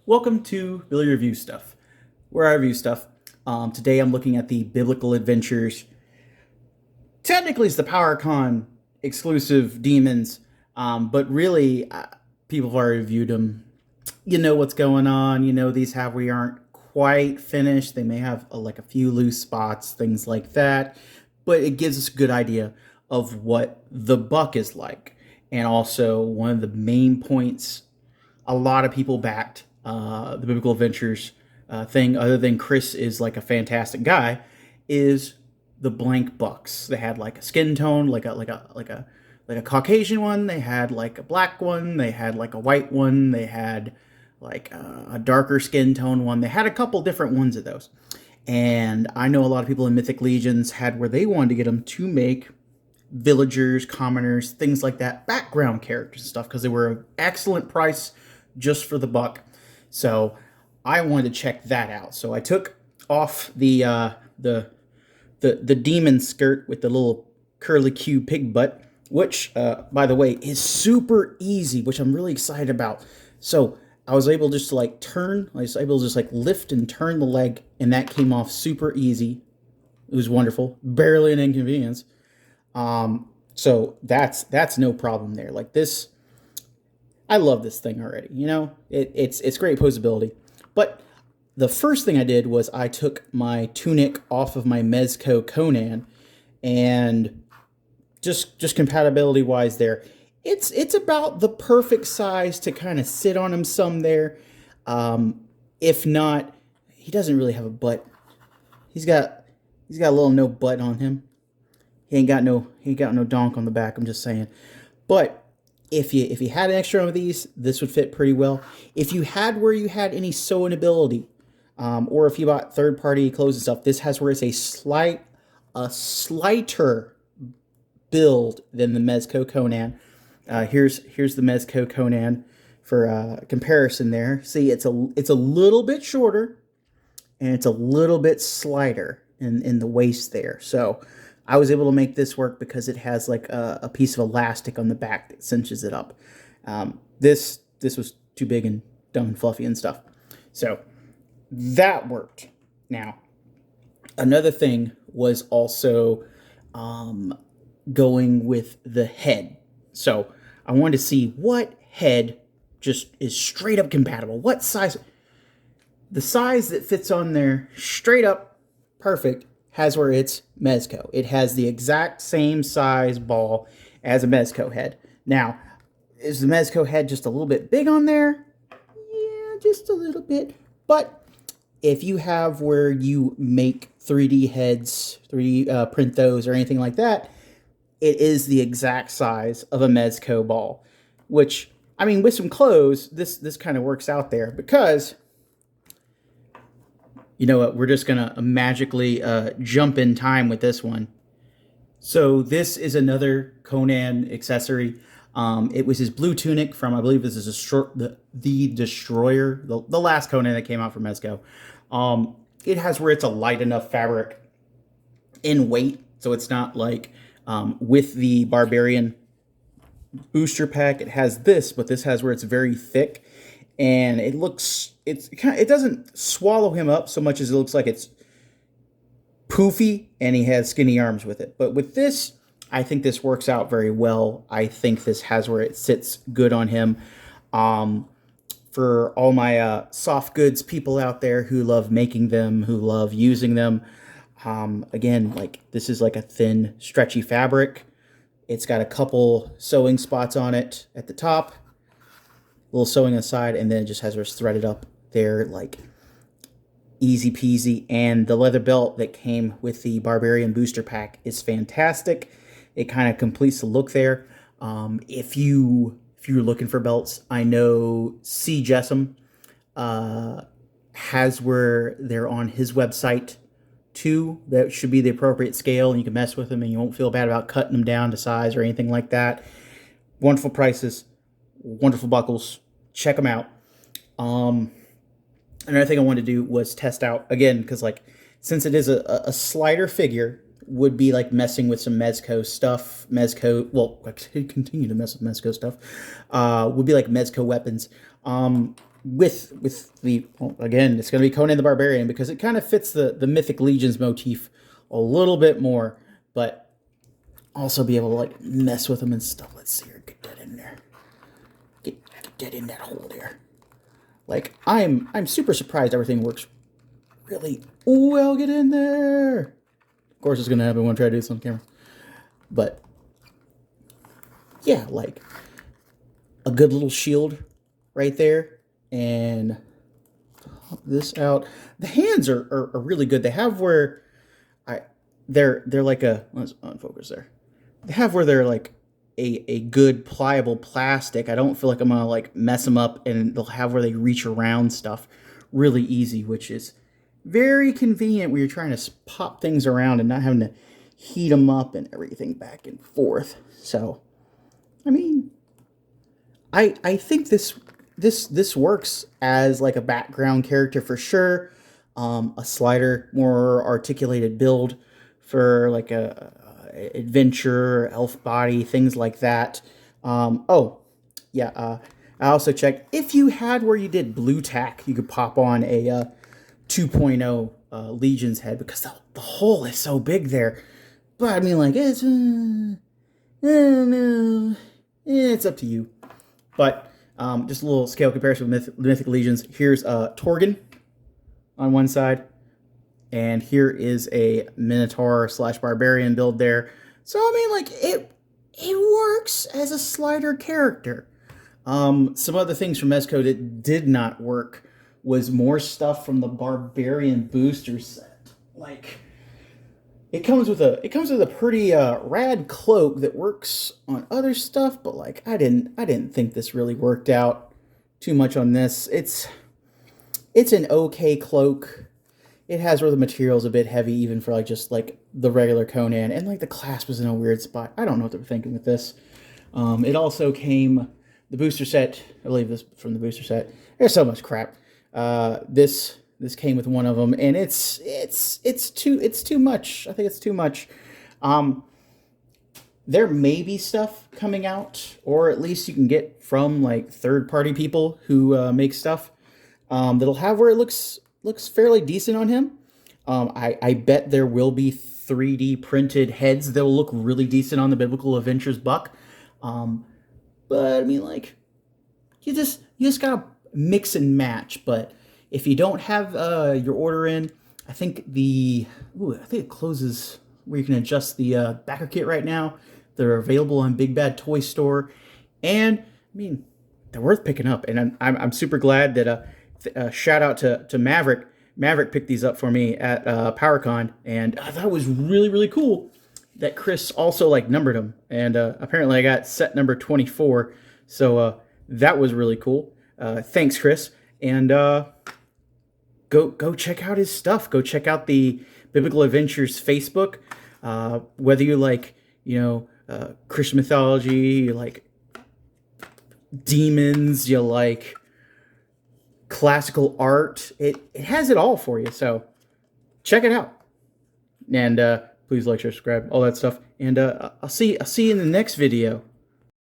Welcome to Billy Review Stuff, where I review stuff. Today I'm looking at the Biblical Adventures. Technically, it's the Powercon exclusive demons, but really, people have already reviewed them. You know what's going on. You know these have we aren't quite finished. They may have like a few loose spots, things like that, but it gives us a good idea of what the buck is like. And also, one of the main points a lot of people backed the Biblical Adventures thing, other than Chris is like a fantastic guy, is the blank bucks. They had like a skin tone, like a Caucasian one. They had like a black one. They had like a white one. They had like a darker skin tone one. They had a couple different ones of those. And I know a lot of people in Mythic Legions had where they wanted to get them to make villagers, commoners, things like that, background characters and stuff, because they were an excellent price just for the buck. So I wanted to check that out. So I took off the demon skirt with the little curly Q pig butt, which by the way is super easy, which I'm really excited about. So I was able just to like turn, I was able to just like lift and turn the leg, and that came off super easy. It was wonderful, barely an inconvenience. So that's no problem there. Like this, I love this thing already. You know, it's great posability. But the first thing I did was I took my Tunic off of my Mezco Conan, and just compatibility wise there, it's about the perfect size to kind of sit on him some there. If not, he doesn't really have a butt. He's got a little no butt on him. He ain't got no donk on the back. I'm just saying. But if you had an extra one of these, this would fit pretty well. If you had where you had any sewing ability, or if you bought third-party clothes and stuff, this has where it's a slighter build than the Mezco Conan. Here's the Mezco Conan for comparison there. See, it's a little bit shorter, and it's a little bit slighter in the waist there. So I was able to make this work because it has like a piece of elastic on the back that cinches it up. This was too big and dumb and fluffy and stuff. So that worked. Now, another thing was also going with the head. So I wanted to see what head just is straight up compatible. What size? The size that fits on there straight up perfect has where it's Mezco. It has the exact same size ball as a Mezco head. Now, is the Mezco head just a little bit big on there? Yeah, just a little bit. But if you have where you make 3D heads, 3D print those or anything like that, it is the exact size of a Mezco ball. Which, I mean, with some clothes, this kind of works out there because, you know what, we're just going to magically jump in time with this one. So this is another Conan accessory. It was his blue tunic from, I believe this is the Destroyer, the last Conan that came out from Mezco. It has where it's a light enough fabric in weight, so it's not like with the Barbarian booster pack, it has this, but this has where it's very thick. And it doesn't swallow him up so much as it looks like it's poofy, and he has skinny arms with it. But with this, I think this works out very well. I think this has where it sits good on him. For all my soft goods people out there who love making them, who love using them, again, like this is like a thin, stretchy fabric. It's got a couple sewing spots on it at the top, little sewing on the side, and then it just has it threaded up there like easy peasy. And the leather belt that came with the Barbarian booster pack is fantastic. It kind of completes the look there. If you're looking for belts, I know C. Jessam has where they're on his website too. That should be the appropriate scale, and you can mess with them and you won't feel bad about cutting them down to size or anything like that. Wonderful prices, wonderful buckles. Check them out. Another thing I wanted to do was test out, again, because like since it is a slider figure, would be like messing with some Mezco stuff. Well, I continue to mess with Mezco stuff. Would be like Mezco weapons. with the, well, again, it's going to be Conan the Barbarian because it kind of fits the Mythic Legions motif a little bit more, but also be able to like mess with them and stuff. Let's see here, get that in there, get that in that hole there. Like I'm super surprised everything works really well. Get in there. Of course, it's going to happen when I try to do this on camera, but yeah, like a good little shield right there. And pop this out. The hands are really good. They have where they're like a, let's unfocus there. They have where they're like a good pliable plastic. I don't feel like I'm gonna like mess them up, and they'll have where they reach around stuff really easy, which is very convenient when you're trying to pop things around and not having to heat them up and everything back and forth. So, I mean, I think this works as like a background character for sure. A slider, more articulated build for like a adventure, elf body, things like that. Oh, yeah. I also checked if you had where you did blue tack, you could pop on a 2.0 Legion's head because the hole is so big there. But I mean, like it's I don't know. It's up to you. But just a little scale comparison with Mythic Legions. Here's Torgon on one side, and here is a Minotaur / Barbarian build there. So I mean, like it works as a slider character. Some other things from Mezco that did not work was more stuff from the Barbarian booster set. Like it comes with a pretty rad cloak that works on other stuff, but like I didn't think this really worked out too much on this. It's an okay cloak. It has where the material's a bit heavy even for like just like the regular Conan, and like the clasp was in a weird spot. I don't know what they were thinking with this. It also came the booster set. I believe this from the booster set. There's so much crap. This came with one of them, and it's too much. I think it's too much. There may be stuff coming out, or at least you can get from like third-party people who make stuff that'll have where it looks fairly decent on him. I bet there will be 3D printed heads that'll look really decent on the Biblical Adventures buck. But I mean, like you just gotta mix and match. But if you don't have your order in, I think it closes where you can adjust the backer kit right now. They're available on Big Bad Toy Store, and I mean they're worth picking up. And I'm super glad that shout out to Maverick. Maverick picked these up for me at Powercon, and I thought it was really cool that Chris also like numbered them. And apparently I got set number 24, so that was really cool. Thanks, Chris. And go check out his stuff. Go check out the Biblical Adventures Facebook. Whether you like, Christian mythology, you like demons, you like classical art, it has it all for you. So check it out. And please like, share, subscribe, all that stuff. And I'll see you in the next video.